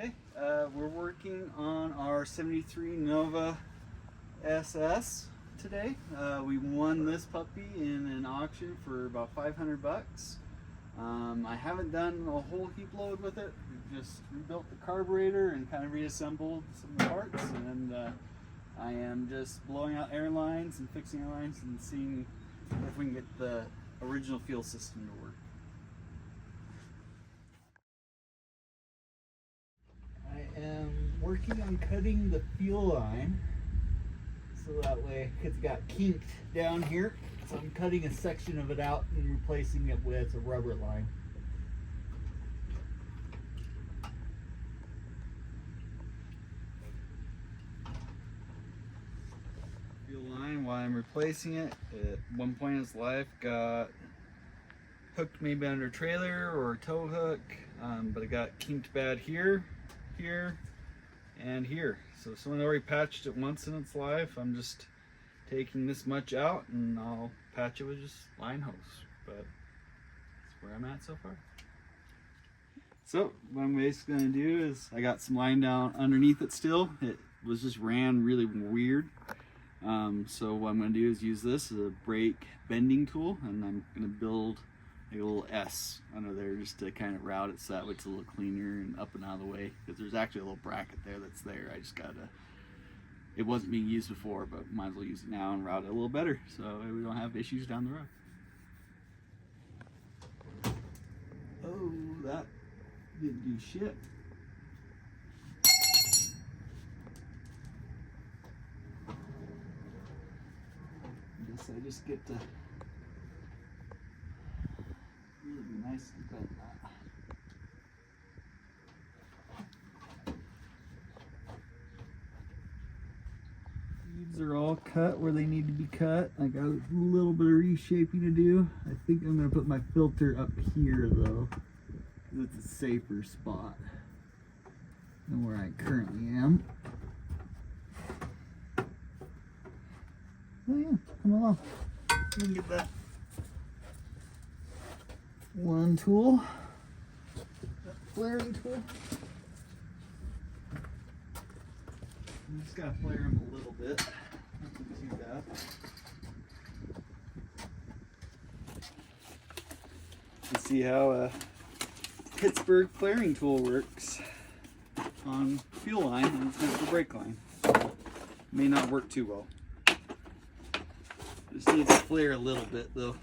Okay, we're working on our 73 Nova SS today. We won this puppy in an auction for about 500 bucks. I haven't done a whole heap load with it. We just rebuilt the carburetor and kind of reassembled some of the parts, and I am just blowing out air lines and fixing air lines and seeing if we can get the original fuel system to work. I am working on cutting the fuel line so that way it's got kinked down here. So I'm cutting a section of it out and replacing it with a rubber line. Fuel line, while I'm replacing it, at one point in its life got hooked maybe under a trailer or a tow hook, but it got kinked bad here, and here. So someone already patched it once in its life. I'm just taking this much out and I'll patch it with just line hose, but that's where I'm at so far. So what I'm basically going to do is I got some line down underneath it still. It was just ran really weird. So what I'm going to do is use this as a brake bending tool, and I'm going to build a little S under there just to kind of route it so that way it's a little cleaner and up and out of the way, because there's actually a little bracket there that's there. I just gotta, it wasn't being used before, but might as well use it now and route it a little better so we don't have issues down the road. Oh, that didn't do shit. I guess I just get to really be nice and cut that. These are all cut where they need to be cut. I got a little bit of reshaping to do. I think I'm going to put my filter up here though, because it's a safer spot than where I currently am. Oh yeah, come along. Let me get that one tool, that flaring tool. I'm just gotta flare them a little bit, nothing too bad. You see how a Pittsburgh flaring tool works on fuel line, and it's meant for brake line. May not work too well. Just needs to flare a little bit though.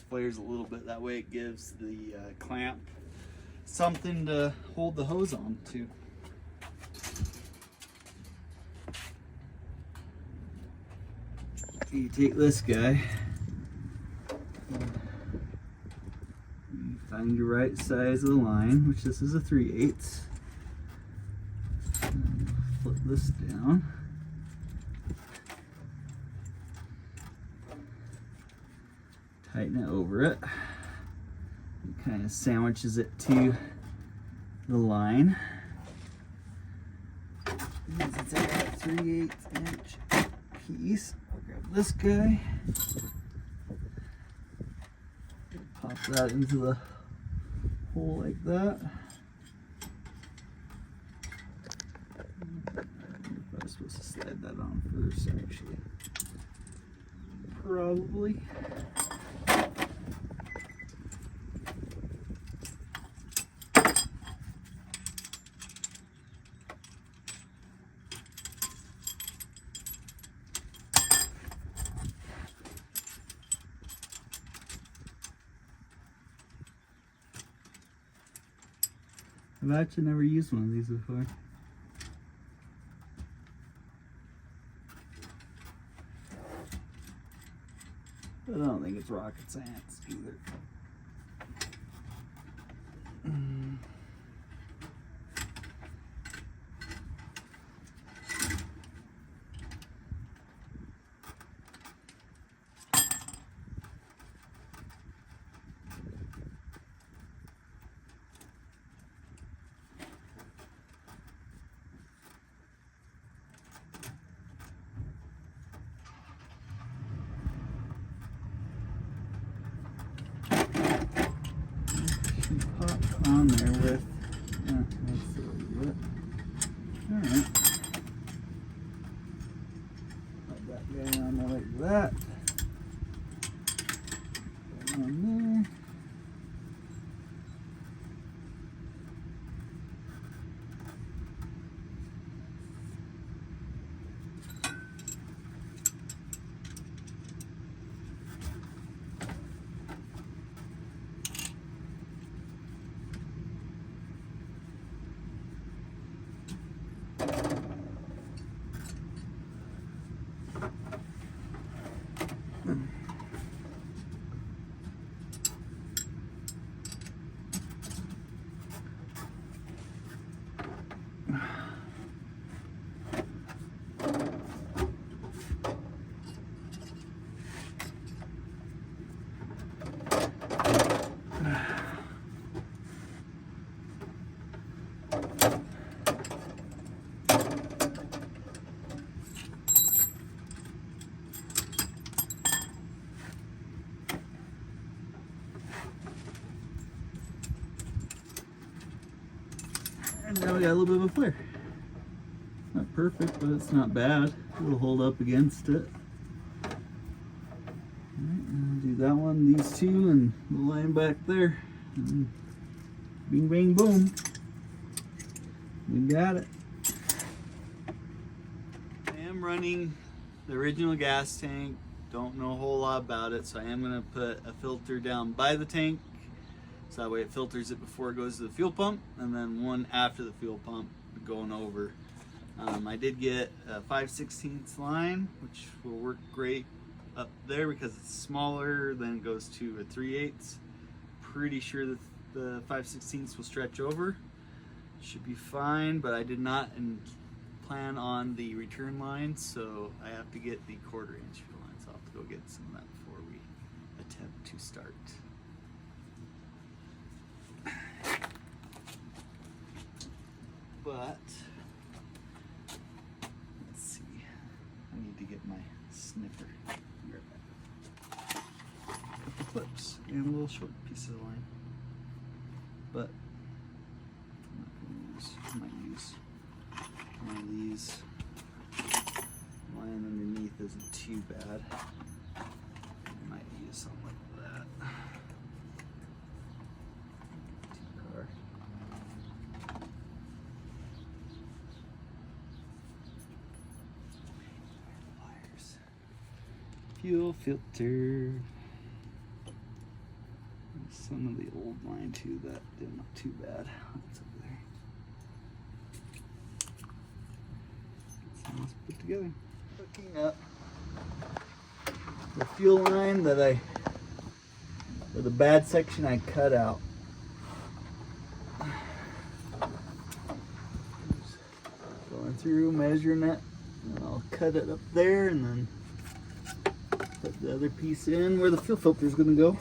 Flares a little bit, that way it gives the clamp something to hold the hose on to. You take this guy, you find your right size of the line, which this is a 3/8. Flip this down. Tighten it over it. It kind of sandwiches it to the line. It's a 3/8 inch piece. I'll grab this guy. Pop that into the hole like that. I was supposed to slide that on first, actually. Probably. I've actually never used one of these before. But I don't think it's rocket science either. that. On there. And now we got a little bit of a flare. Not perfect, but it's not bad. It'll hold up against it. Alright, I'll do that one, these two, and the line back there. And bing, bang, boom. We got it. I am running the original gas tank. Don't know a whole lot about it, so I am going to put a filter down by the tank. So that way it filters it before it goes to the fuel pump, and then one after the fuel pump going over. I did get a 5/16 line, which will work great up there because it's smaller, then it goes to a 3/8. Pretty sure that the 5/16 will stretch over. Should be fine, but I did not plan on the return line, so I have to get the 1/4 inch fuel line. So I'll have to go get some of that before we attempt to start. But let's see, I need to get my sniffer. Couple clips and a little short piece of line, but I might use one of these. Line underneath isn't too bad. I might use something like that. Fuel filter. Some of the old line too that did not too bad. That's over there. So let's put together. Hooking up the fuel line that for the bad section I cut out. Going through, measuring it, and I'll cut it up there and then put the other piece in where the fuel filter is going to go.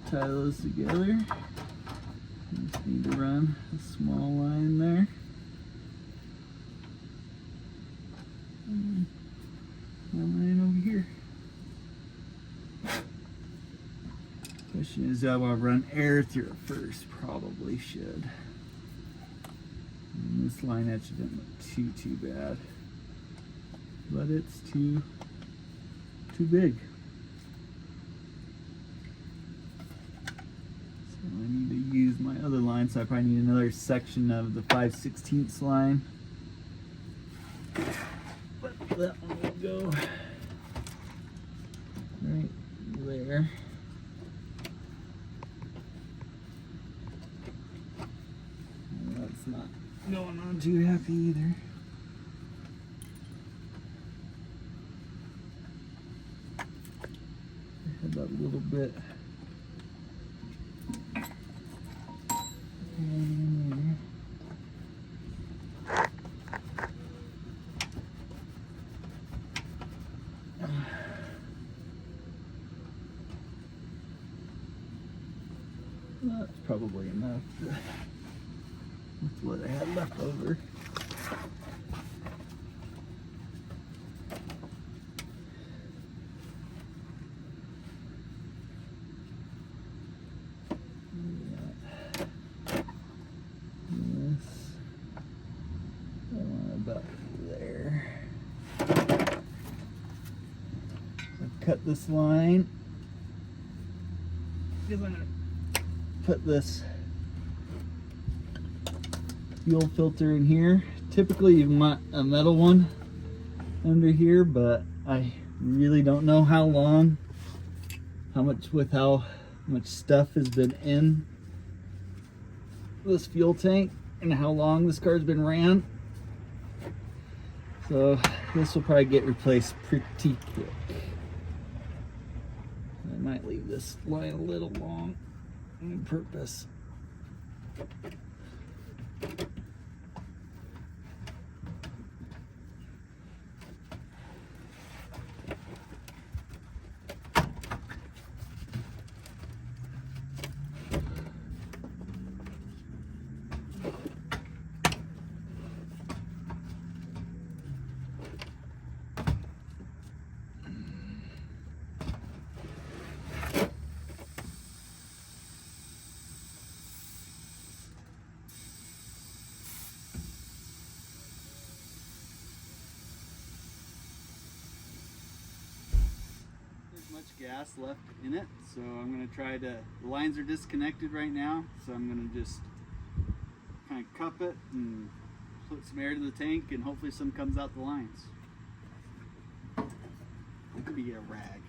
tie those together. Just need to run a small line there. And one line over here. Question is, do I want to run air through it first? Probably should. And this line actually didn't look too bad, but it's too big. So I need to use my other line, so I probably need another section of the 5/16 line. But that one will go right there. That's not going on too happy either. I had that little bit. That's probably enough with what I had left over. About there. So cut this line. I'm gonna put this fuel filter in here. Typically you want a metal one under here, but I really don't know how much stuff has been in this fuel tank and how long this car's been ran. So this will probably get replaced pretty quick. I might leave this line a little long on purpose. Much gas left in it, so I'm going to try to, the lines are disconnected right now, so I'm going to just kind of cup it and put some air to the tank and hopefully some comes out the lines. It could be a rag.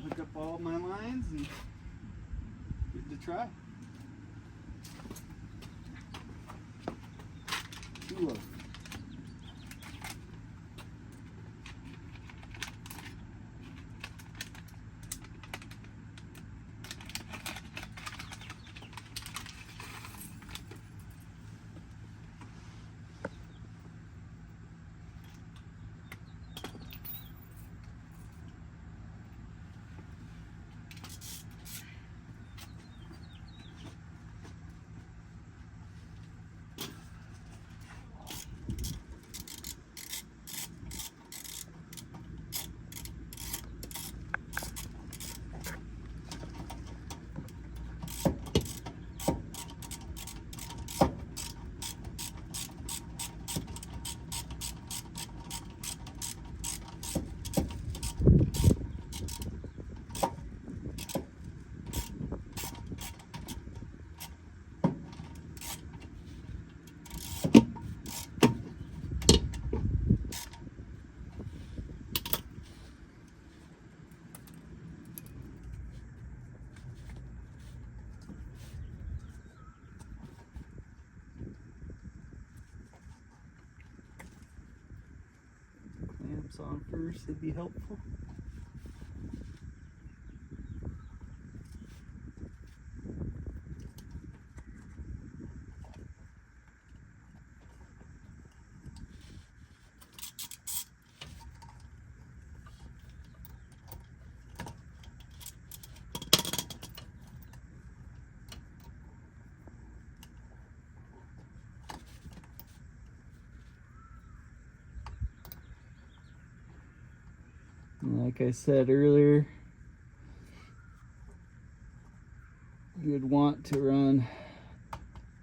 Hook up all my lines and good to try. Too low. on first, it'd be helpful. Like I said earlier, you'd want to run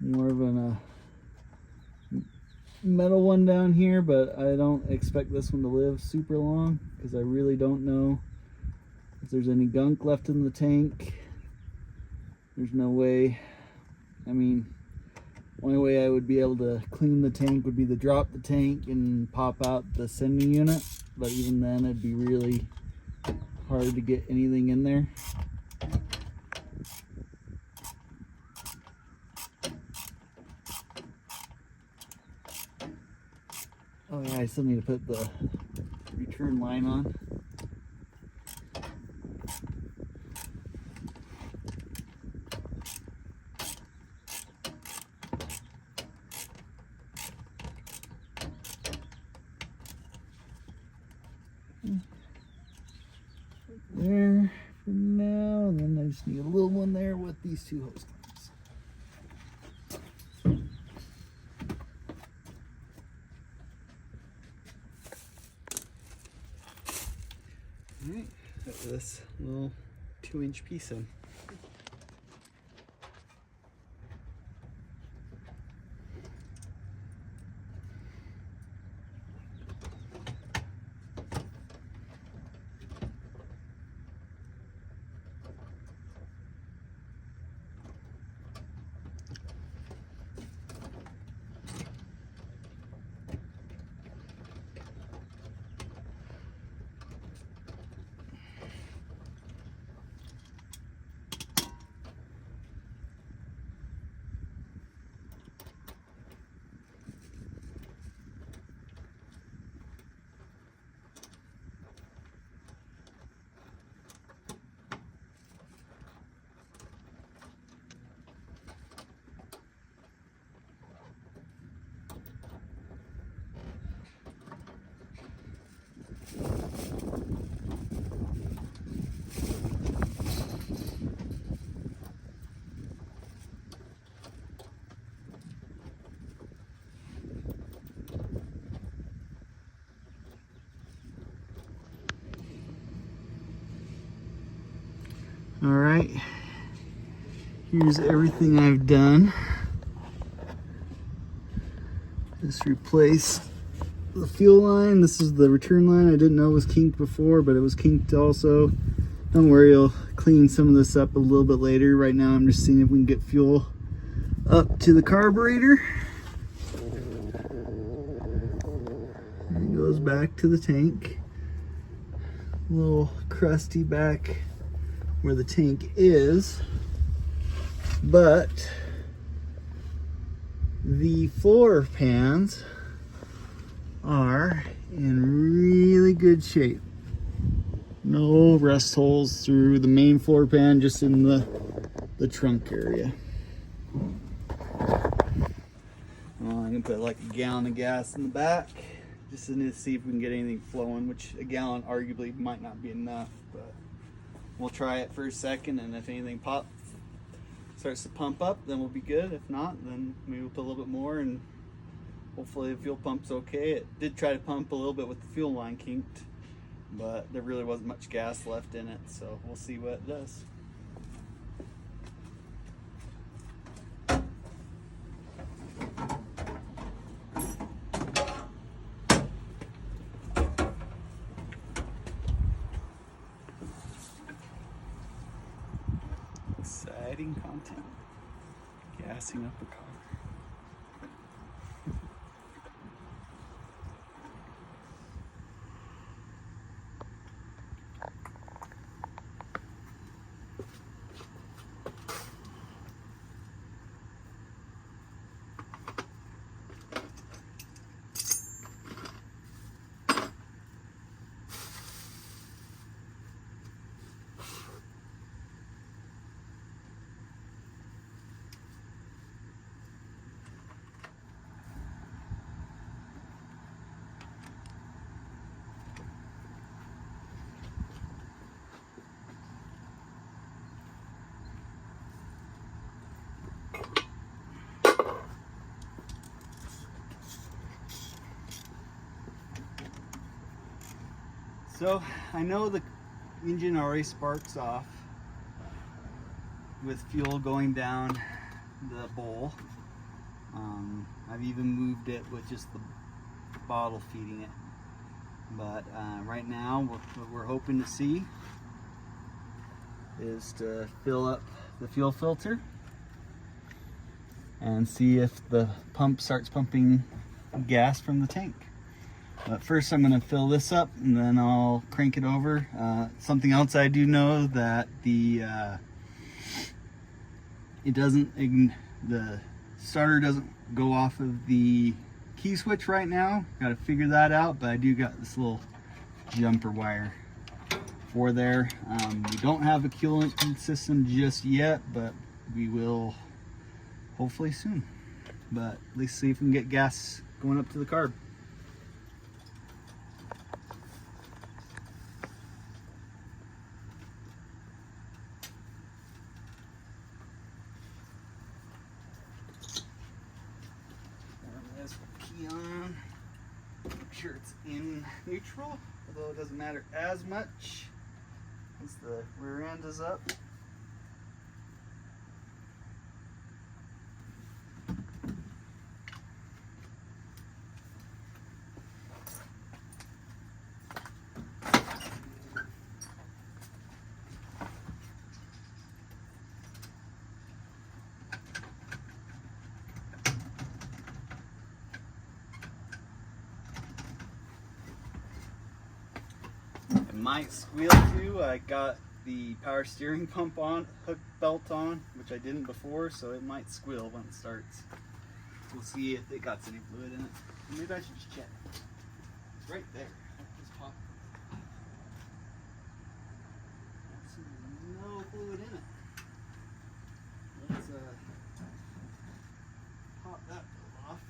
more of a metal one down here, but I don't expect this one to live super long because I really don't know if there's any gunk left in the tank. There's no way. I mean, only way I would be able to clean the tank would be to drop the tank and pop out the sending unit. But even then, it'd be really hard to get anything in there. Oh yeah, I still need to put the return line on. There for now, and then I just need a little one there with these two hose clamps. Alright, put this little 2-inch piece in. All right, here's everything I've done. Just replaced the fuel line. This is the return line. I didn't know it was kinked before, but it was kinked also. Don't worry, I'll clean some of this up a little bit later. Right now I'm just seeing if we can get fuel up to the carburetor. And it goes back to the tank. A little crusty back where the tank is, but the floor pans are in really good shape. No rust holes through the main floor pan, just in the trunk area. Well, I'm gonna put like a gallon of gas in the back just to see if we can get anything flowing, which a gallon arguably might not be enough, but we'll try it for a second, and if anything starts to pump up, then we'll be good. If not, then maybe we'll put a little bit more, and hopefully the fuel pump's okay. It did try to pump a little bit with the fuel line kinked, but there really wasn't much gas left in it, so we'll see what it does. Exciting content. Gassing up a car. So I know the engine already sparks off with fuel going down the bowl. I've even moved it with just the bottle feeding it. But right now, what we're hoping to see is to fill up the fuel filter and see if the pump starts pumping gas from the tank. But first I'm going to fill this up and then I'll crank it over. Something else I do know that the starter doesn't go off of the key switch right now. Got to figure that out, but I do got this little jumper wire for there. We don't have a coolant system just yet, but we will hopefully soon. But at least see if we can get gas going up to the carb. Key on, make sure it's in neutral, although it doesn't matter as much as the rear end is up. It might squeal too. I got the power steering pump on, hook belt on, which I didn't before, so it might squeal when it starts. We'll see if it got any fluid in it. Maybe I should just check. It's right there. Just pop. That's no fluid in it. Let's pop that off.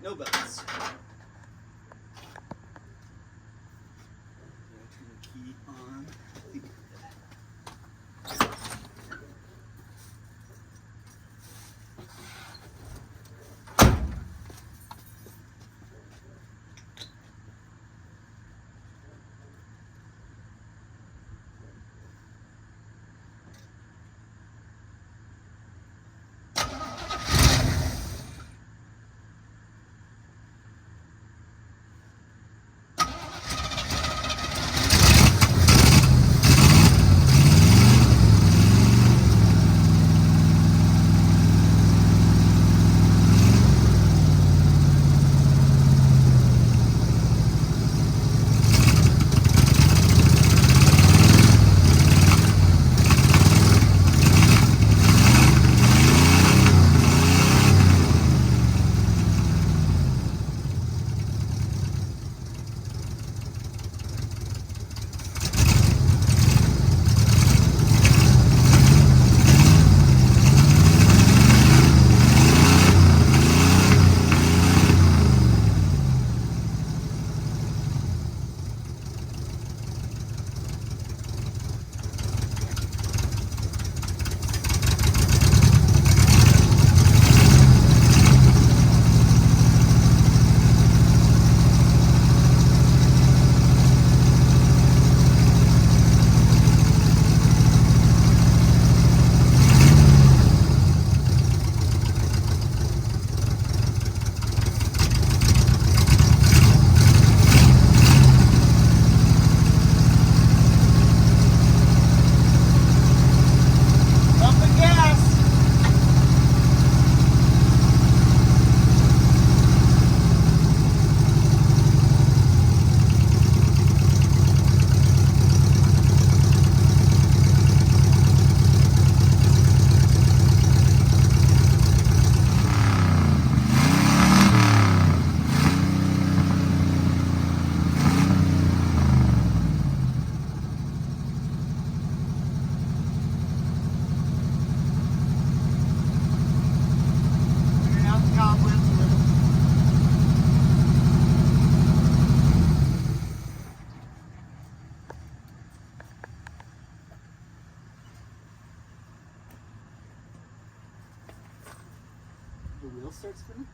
No belts. Turn the key on. piston.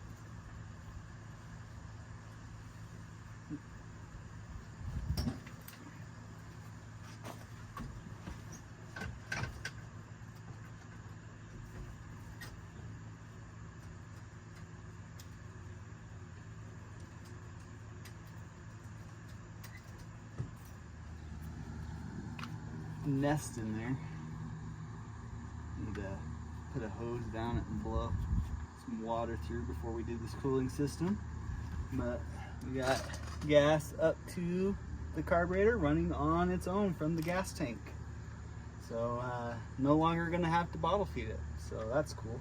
Nest in there. Need to put a hose down it and blow some water through before we do this cooling system. But we got gas up to the carburetor running on its own from the gas tank. So no longer gonna have to bottle feed it. So that's cool.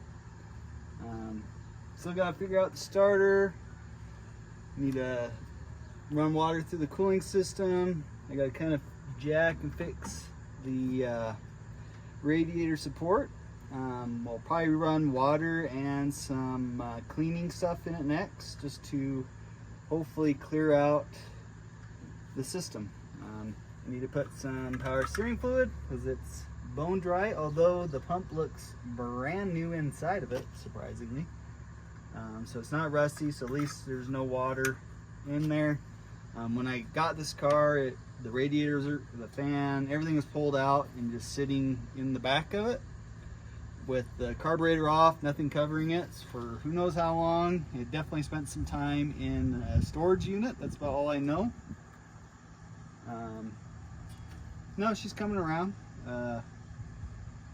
Still gotta figure out the starter. Need to run water through the cooling system. I gotta kind of jack and fix the radiator support. We'll probably run water and some cleaning stuff in it next, just to hopefully clear out the system. I need to put some power steering fluid because it's bone dry, although the pump looks brand new inside of it, surprisingly. So it's not rusty, so at least there's no water in there. When I got this car, the radiators, the fan, everything was pulled out and just sitting in the back of it with the carburetor off, nothing covering it for who knows how long. It definitely spent some time in a storage unit. That's about all I know. No, she's coming around.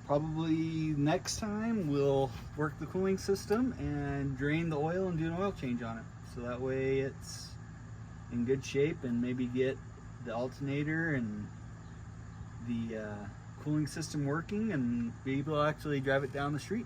Probably next time we'll work the cooling system and drain the oil and do an oil change on it. So that way it's in good shape, and maybe get the alternator and the cooling system working and be able to actually drive it down the street.